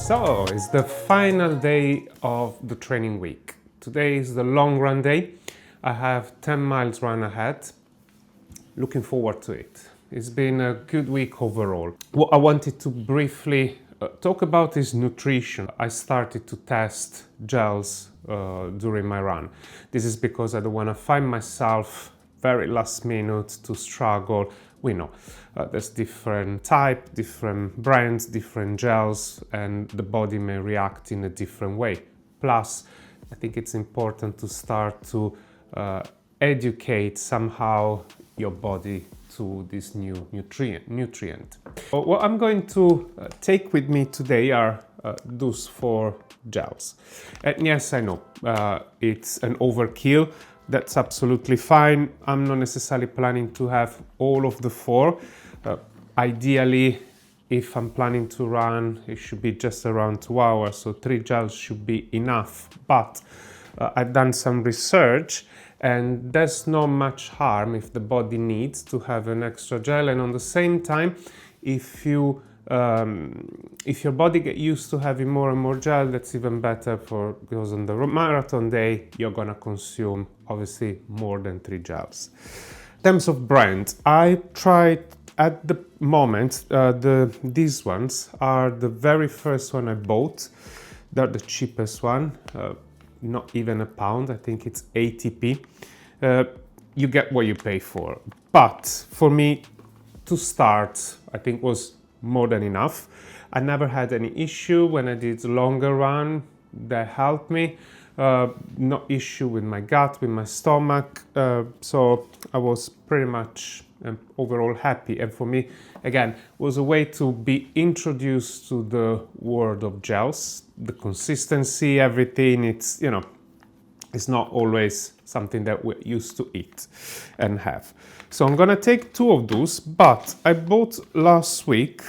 So, it's the final day of the training week. Today is the long run day. I have 10 miles run ahead. Looking forward to it. It's been a good week overall. What I wanted to briefly talk about is nutrition. I started to test gels during my run. This is because I don't want to find myself very last minute to struggle. We know there's different type, different brands, different gels, and the body may react in a different way. Plus, I think it's important to start to educate somehow your body to this new nutrient. What I'm going to take with me today are those 4 gels. And yes, I know it's an overkill. That's absolutely fine. I'm not necessarily planning to have all of the 4. Ideally, if I'm planning to run, it should be just around 2 hours, so 3 gels should be enough. But I've done some research, and there's not much harm if the body needs to have an extra gel. And on the same time, if your body get used to having more and more gel, that's even better because on the marathon day, you're gonna consume obviously more than 3 gels. In terms of brand, I tried at the moment, these ones are the very first one I bought. They're the cheapest one, not even a pound, I think it's 80p. You get what you pay for. But for me, to start, I think was more than enough. I never had any issue when I did longer run. That helped me. No issue with my gut, with my stomach. So I was pretty much overall happy. And for me, again, was a way to be introduced to the world of gels, the consistency, everything. It's, you know, it's not always something that we're used to eat and have. So I'm gonna take 2 of those, but I bought last week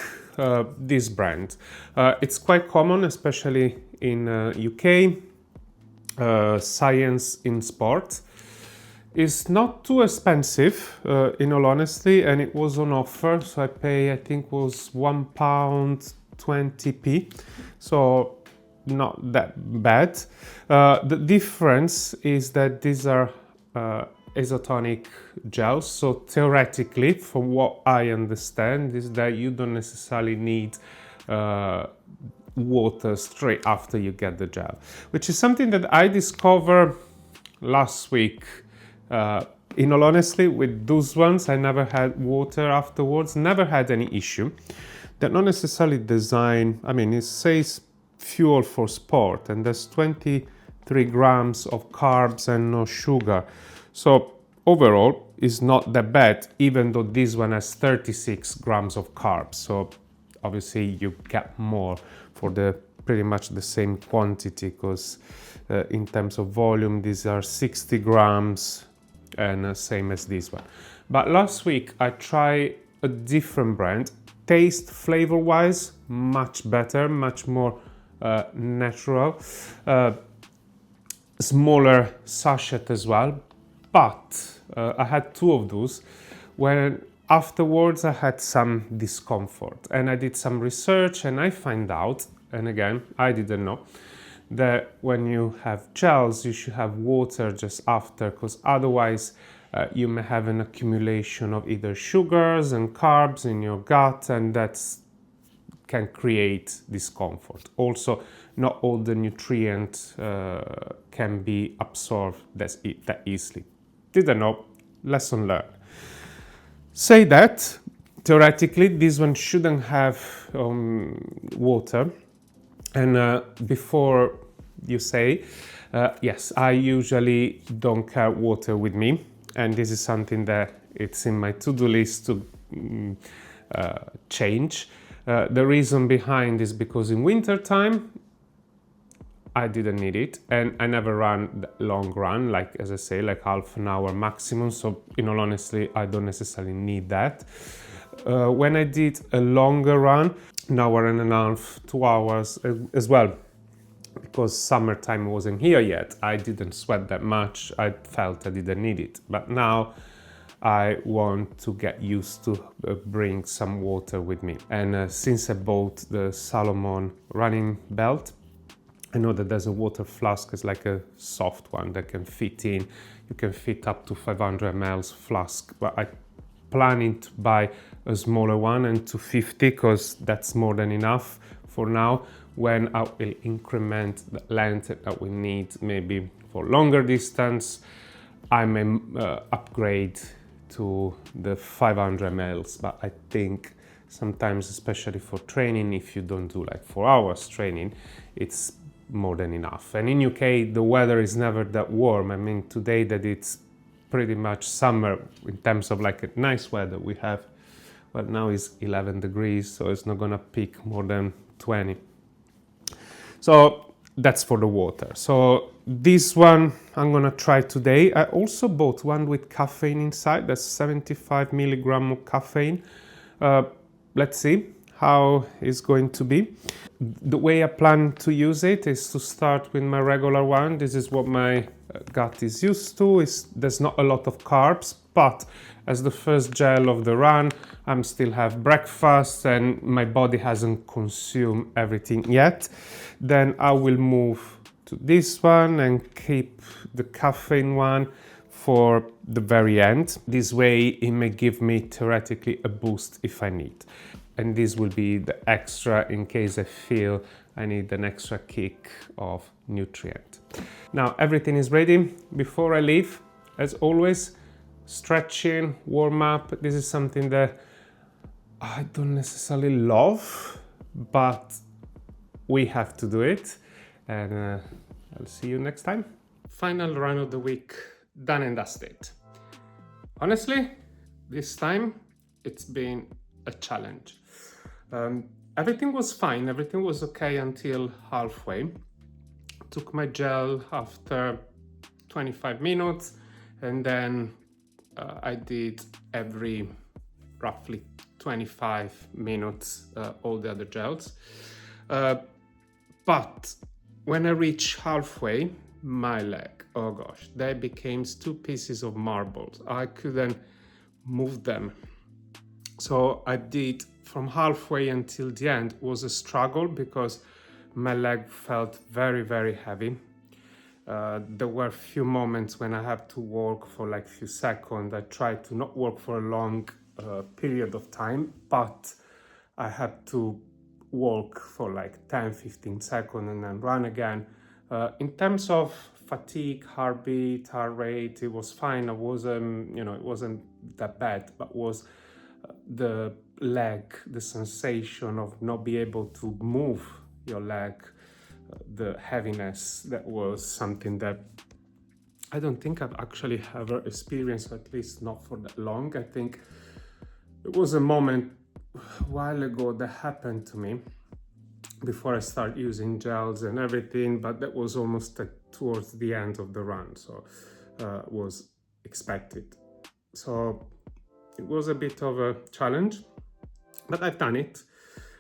this brand. It's quite common, especially in UK, Science in Sport. It's not too expensive, in all honesty, and it was on offer, so I pay, I think was £1.20, so not that bad. The difference is that these are isotonic gels, so theoretically, from what I understand, is that you don't necessarily need water straight after you get the gel, which is something that I discovered last week. In all honesty, with those ones, I never had water afterwards, never had any issue. They're not necessarily designed, I mean, it says fuel for sport, and there's 23 grams of carbs and no sugar. So overall, it's not that bad, even though this one has 36 grams of carbs. So obviously you get more for the pretty much the same quantity, because in terms of volume, these are 60 grams and same as this one. But last week I tried a different brand. Taste, flavor wise, much better, much more natural. Smaller sachet as well. But I had 2 of those when afterwards I had some discomfort, and I did some research and I find out, and again, I didn't know, that when you have gels, you should have water just after, because otherwise you may have an accumulation of either sugars and carbs in your gut, and that can create discomfort. Also, not all the nutrients can be absorbed that easily. Didn't know, lesson learned. Say that, theoretically, this one shouldn't have water. And before you say, yes, I usually don't carry water with me. And this is something that it's in my to-do list to change. The reason behind is because in winter time, I didn't need it, and I never ran the long run, like, as I say, like half an hour maximum. So, in all honesty, I don't necessarily need that. When I did a longer run, an hour and a half, 2 hours as well, because summertime wasn't here yet, I didn't sweat that much. I felt I didn't need it. But now I want to get used to bring some water with me. And since I bought the Salomon running belt, I know that there's a water flask. It's like a soft one that can fit in. You can fit up to 500 ml flask, but I planning to buy a smaller one and 250 because that's more than enough for now. When I will increment the length that we need, maybe for longer distance, I may upgrade to the 500 ml. But I think sometimes, especially for training, if you don't do like 4 hours training, it's more than enough. And in UK, the weather is never that warm. I mean, today that it's pretty much summer in terms of like a nice weather we have, well, now it's 11 degrees, so it's not gonna peak more than 20. So that's for the water. So this one I'm gonna try today. I also bought one with caffeine inside. That's 75 milligram of caffeine. Let's see how it's going to be. The way I plan to use it is to start with my regular one. This is what my gut is used to. There's not a lot of carbs, but as the first gel of the run, I'm still have breakfast and my body hasn't consumed everything yet. Then I will move to this one and keep the caffeine one for the very end. This way it may give me theoretically a boost if I need. And this will be the extra in case I feel I need an extra kick of nutrient. Now everything is ready. Before I leave, as always, stretching, warm up. This is something that I don't necessarily love, but we have to do it. And I'll see you next time. Final run of the week, done and dusted. Honestly, this time it's been a challenge. Everything was fine, everything was okay until halfway. Took my gel after 25 minutes and then I did every roughly 25 minutes all the other gels. But when I reached halfway, my leg, oh gosh, they became 2 pieces of marbles. I couldn't move them. So I did from halfway until the end was a struggle because my leg felt very, very heavy. There were a few moments when I had to walk for like a few seconds. I tried to not walk for a long period of time, but I had to walk for like 10-15 seconds and then run again. In terms of fatigue, heartbeat, heart rate, it was fine. I wasn't, it wasn't that bad, but was the leg, the sensation of not be able to move your leg, the heaviness, that was something that I don't think I've actually ever experienced, at least not for that long. I think it was a moment a while ago that happened to me before I started using gels and everything, but that was almost towards the end of the run, so was expected. So it was a bit of a challenge, but I've done it.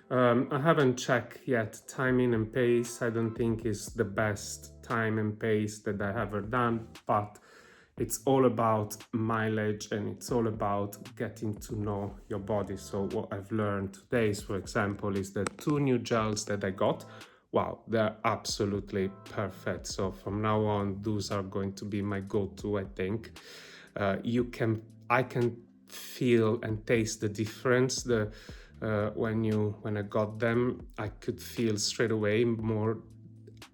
I haven't checked yet timing and pace. I don't think it's the best time and pace that I ever done, but it's all about mileage and it's all about getting to know your body. So what I've learned today, for example, is the 2 new gels that I got. Wow, they're absolutely perfect. So from now on, those are going to be my go-to, I think. I can feel and taste the difference. When I got them, I could feel straight away more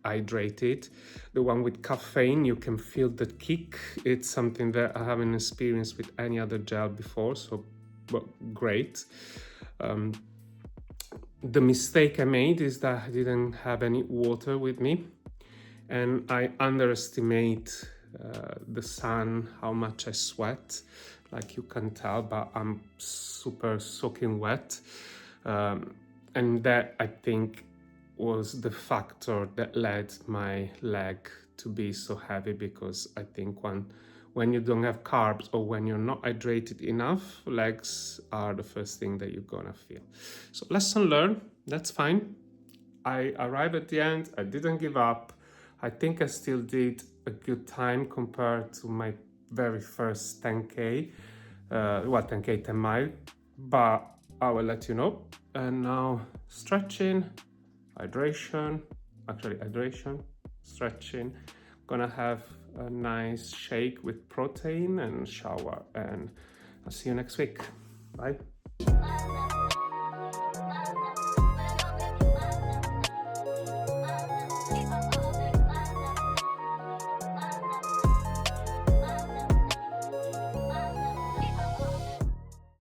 hydrated. The one with caffeine, you can feel the kick. It's something that I haven't experienced with any other gel before, so great. The mistake I made is that I didn't have any water with me, and I underestimate the sun, how much I sweat. Like you can tell, but I'm super soaking wet. And that, I think, was the factor that led my leg to be so heavy, because I think when you don't have carbs or when you're not hydrated enough, legs are the first thing that you're gonna feel. So lesson learned, that's fine. I arrived at the end, I didn't give up. I think I still did a good time compared to my very first 10K. well, 10K, 10 mile, but I will let you know. And now stretching, hydration, stretching. Gonna have a nice shake with protein and shower, and I'll see you next week. Bye.